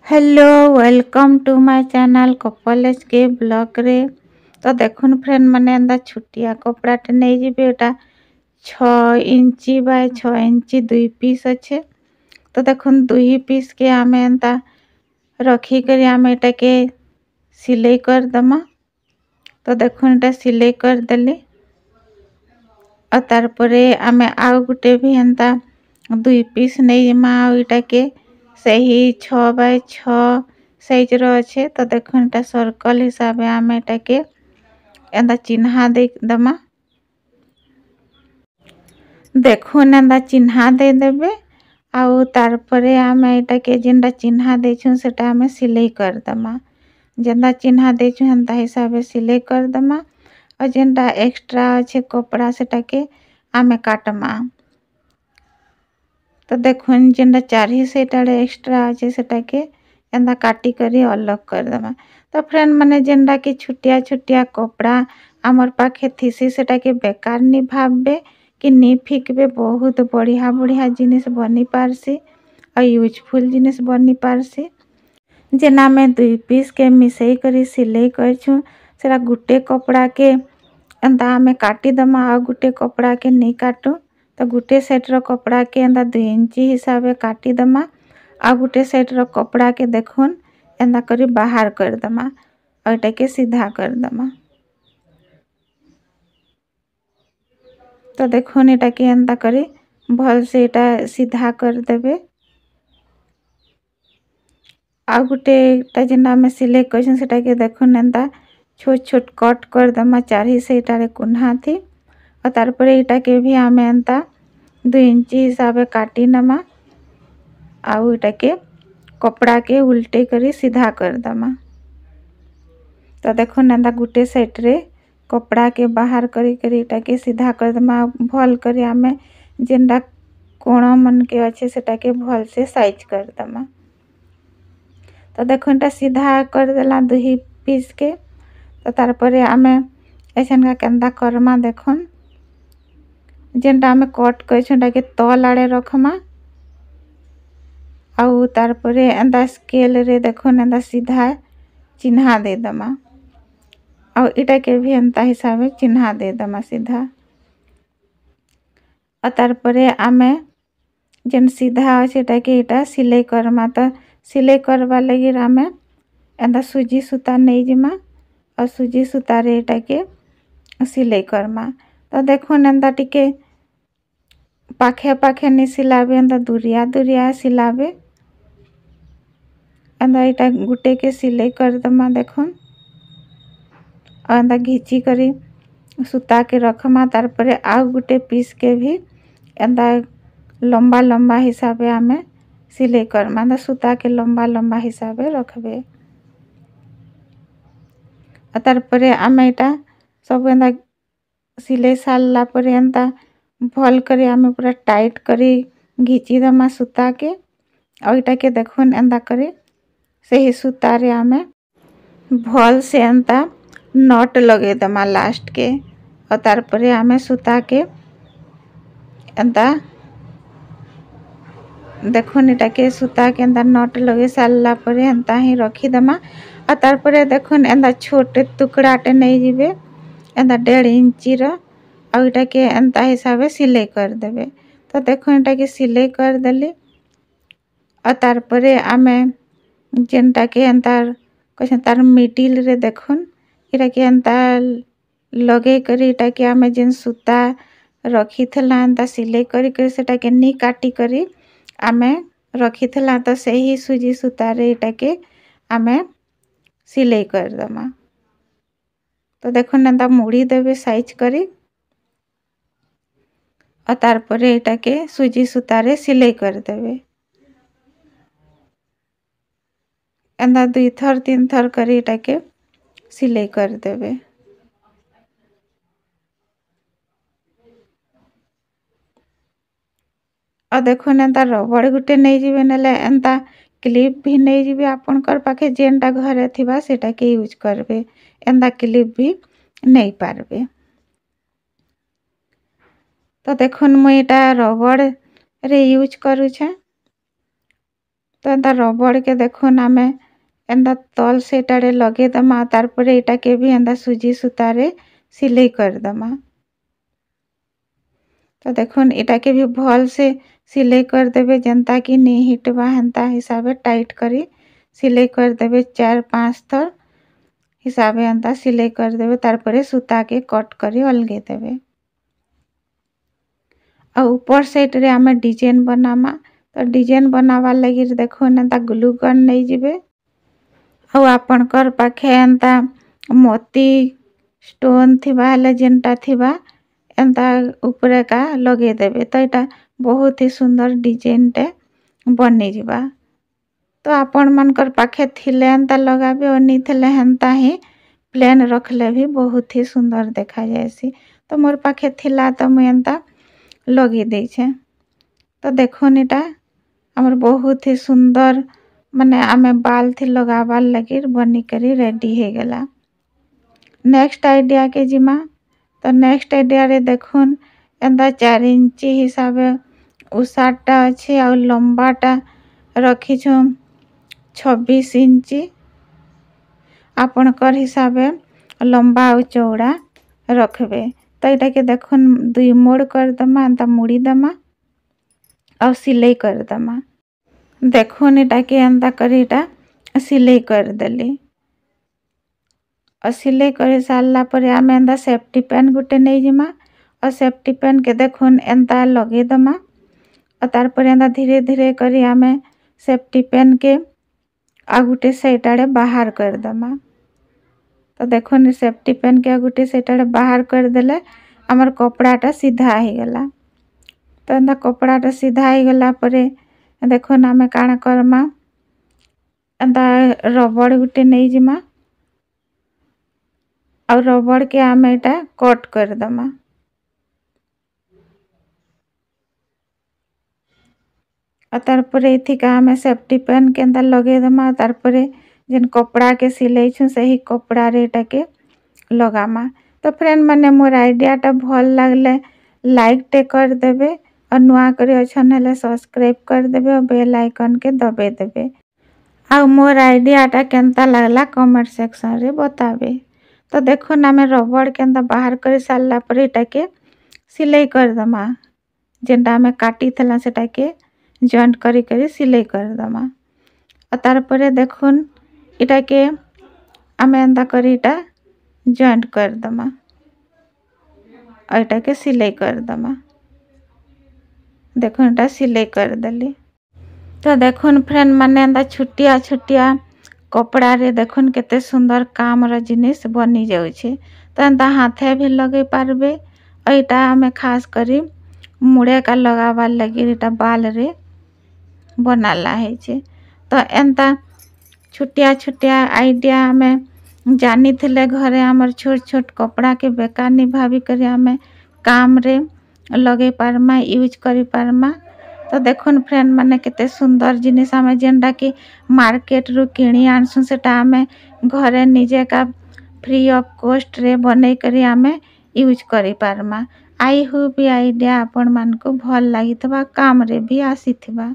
Hello welcome to my channel couple S K blog रे। तो देखुन फ्रेंड मैंने एंदा छुटिया कपड़ाटे नहीं जीवे एटा 6 इंची बाय 6 इंची 2 पीस अच्छे। तो देखुन 2 पीस के आम एंता रखी करी आम एटा के सिलाई कर दमा। तो देखुन एटा सिलाई कर देली और तार परे आमे आउ गुटे भी एंता 2 पीस नहीं जिमा एटा के सही 6 बाय 6 साइज रो अच्छे। तो देखुन एटा सर्कल हिसाब आम एटा के एंदा चिन्हा दे दमा। देखुन एंदा चिन्हा दे देबे आउ तार परे आमे एटा के जेंदा चिन्हा देछु सेटा आमे सिलाई कर दमा। जेंदा चिन्हा देछु हेंता हिसाब सिलाई कर दमा और जेंदा एक्स्ट्रा अच्छे कपड़ा सेटा के आमे काटमा। तो देखुन जेंदा चारी सेटाड़े एक्स्ट्रा अच्छे सेटा के एंदा काटी करी अलग कर दमा। तो फ्रेंड माने जेंदा के छुटिया छुटिया कपड़ा आमर पाखे थीसी सेटा के बेकार नी भाबबे कि नी फिकबे। बहुत बढ़िया बढ़िया जिनिस बनी पारसी और यूजफुल जिनिस बनी पारसी। जेना में 2 पीस के मिसई करी सिलाई करछु सेटा गुटे कपड़ा के एंदा आमे काटी दमा और गुटे कपड़ा के नी काटू। तो गुटे सेट रो कपड़ा के एंदा 2 इंची हिसाब काटी दमा और गुटे सेट रो कपड़ा के देखुन एंदा करी बाहर कर दमा और एटा के सीधा कर दमा। तो देखुन एटा के एंदा करी भल से एटा सीधा कर देबे आ गुटे एटा जेना में सिलाई करछन सेटा के देखुन एंदा छोट छोट कट कर दमा चारी से एटारे कुन्हा थी और तार परे एटा के भी आमे एंता 2 इंची हिसाब काटी नमा आउ एटा के कपड़ा के उल्टे करी सीधा कर दमा। तो देखुन एंदा गुटे साइड रे कपड़ा के बाहर करी करी एटा के सीधा कर दमा। भल करी आमे जेंदा कोण मन के अच्छे सेटा के भल से साइज कर दमा। तो देखुन एटा सीधा कर देला 2 पीस के। तो तार परे आमे ऐसन का केंदा करमा देखुन जेंटा आमे कट करछन के तल आड़े रखमा आउ तार परे एंदा स्केल रे देखुन एंदा सीधा चिन्हा दे दमा और एटा के भी एंता हिसाब चिन्हा दे दमा सीधा। और तार परे आमे जेन सीधा अच्छे एटा के एटा सिलाई करमा। तो सिलाई करवा लगी आमे एंदा सूजी सूता नहीं जिमा और सूजी सूता रे एटा के सिलाई करमा। तो देखुन एंदा टिके पाखे पाखे नहीं सिलाबे एंदा दूरिया दूरिया सिलाबे एंदा एटा गुटे के सिलाई कर दमा। देखुन और एंदा घिची करी सूता के रखमा। तार परे आउ गुटे पीस के भी एंदा लंबा लंबा हिसाब आमे सिलाई करमा। एंदा सूता के लंबा लंबा हिसाब रखबे और तार परे आमे एटा सब एंदा सिलाई सारला परे एंदा भल करी आमे पूरा टाइट करी घिची दमा सूता के और एटा के देखुन एंदा करी सही सूता रे आमे भल से एंता नट लगे दमा लास्ट के और तार परे आमे सूता के एंता देखुन एटा के सूता के एंदा नट लगे सारला परे एंता ही रखी दमा। और तार परे देखुन एंदा छोटे टुकड़ाटे नहीं जीवे एंदा 1.5 इंची रो और एटा के एंता हिसाब सिलाई कर देबे। तो देखुन एटा के सिलाई कर देली और तार परे आमे जेनटा के एंता कछ तार मिडिल रे देखुन एटा के एंता लगे करी एटा के आमे जेन सूता रखी थला एंता सिलाई करी करी सेटा के नी काटी करी आमे रखी थला। तो सही सूजी सूता रे एटा के आमे सिलाई कर दमा। तो देखुन एंता मुड़ी देबे साइज करी और तार परे एटा के सूजी सूता रे सिलाई कर देबे। एंदा 2 थर 3 थर करी एटा के सिलाई कर देबे। और देखुन एंता रबड़ गुटे नहीं जीवे नेले एंता क्लिप भी नहीं जीवे आपनकर पाखे जेनटा घरे थिबा सेटा के यूज करबे एंदा क्लिप भी नहीं पारबे। तो देखुन मुई एटा रबड़ रे यूज करू छे तो एंता रबड़ के देखुन आमे एंता तल सेटारे लगे दमा तार परे एटा के भी एंता सुजी सूतारे सिलाई कर दमा। तो देखुन एटा के भी भल से सिलाई कर देबे जनता कि नहीं हिटवा हेंता हिसाबे टाइट करी सिलाई कर देबे 4-5 थर हिसाबे एंता सिलाई कर देबे तार परे सूता के कट करी अलगे देबे। आ ऊपर साइड रे आमे डिजाइन बनामा तो डिजाइन बनावा लगी देखुन एंता ग्लू गन नहीं जिबे आ आपनकर पाखे एंता मोती स्टोन थिबा हले जेनटा थिबा एंता ऊपर का लगे देबे तो एटा बहुत ही सुंदर डिजाइन टे बनी जिबा। तो आपण मनकर पाखे थिले एंता लगाबे और नहीं थिले हेंता ही प्लेन रखले भी बहुत ही सुंदर देखा जायसी। तो मोर पाखे थिला तो मुई एंता लगी देई छे। तो देखुन एटा हमर बहुत ही सुंदर माने आमे बाल थी लगाबार लगी बनी करी रेडी हे गेला। नेक्स्ट आइडिया के जिमा तो नेक्स्ट आइडिया रे देखुन एंता 4 इंची हिसाबे उसाटा अच्छे और लंबाटा रखी छु 26 इंची आपनकर हिसाबे लंबा और चौड़ा रखबे। तो एटा के देखुन 2 मोड़ कर दमा एंता मुड़ी दमा और सिलाई कर दमा। देखुन एटा के एंता करी एटा सिलाई कर देली और सिलाई कर सारला परे आमे एंता सेफ्टी पेन गुटे नहीं जिमा और सेफ्टी पेन के देखुन एंता लगे दमा और तार पर एंता धीरे धीरे करी आमे सेफ्टी पेन के आगुटे साइड आड़े बाहर कर दमा। तो देखुन सेफ्टी पेन के आगुटे साइड आड़े बाहर कर देले हमर कपड़ाटा सीधा ही गला। तो एंता कपड़ाटा सीधा ही गला परे देखुन आमे काना करमा एंता रबड़ गुटे नहीं जिमा और रबड़ के आमे एटा कट कर दमा। और तार परे इथी का आमे सेफ्टी पेन के एंता लगे दमा तार परे जेन कपड़ा के सिलाई छु सही कपड़ा रे एटा के लगामा। तो फ्रेंड माने मोर आइडियाटा भल लागले लाइक टे कर देबे और नुआ करे अछन हेले सब्सक्राइब कर देबे और बेल आइकन के दबे देबे आ मोर आइडियाटा केनता लागला कमेंट सेक्शन रे बताबे। तो देखो ना मैं रबड़ के एंता बाहर कर सारला पर एटा के सिलाई कर दमा जेनटा आमे काटी थला सेटा के जॉइंट करी करी सिलाई कर दमा। और तार परे देखुन एटा के आमे एंता करी एटा जॉइंट कर दमा और एटा के सिलाई कर दमा। देखुन एटा सिलाई कर देली। तो देखुन फ्रेंड माने एंता छुटिया छुटिया कपड़ा रे देखुन केते सुंदर काम रा जिनिस बनी जाउछे। तो एंता हाथे भी लगे पारबे और एटा आमे खास करी मुड़े का लगाबार लगी एटा बाल रे बनाला है छे। तो एंता छुटिया छुटिया आइडिया आमे जानी थिले घरे हमर छोट छोट कपड़ा के बेकार निभावी करी आमे काम रे लगे पारमा यूज करी पारमा। तो देखुन फ्रेंड माने केते सुंदर जिनिस आमे जेनटा कि मार्केट रु किणी आनसु सेटा आमे घरे निजे का फ्री ऑफ कॉस्ट रे बनै करी आमे यूज करी पारमा। आई होप ये आइडिया आपण मान को भल लागिथबा काम रे भी आसीथबा।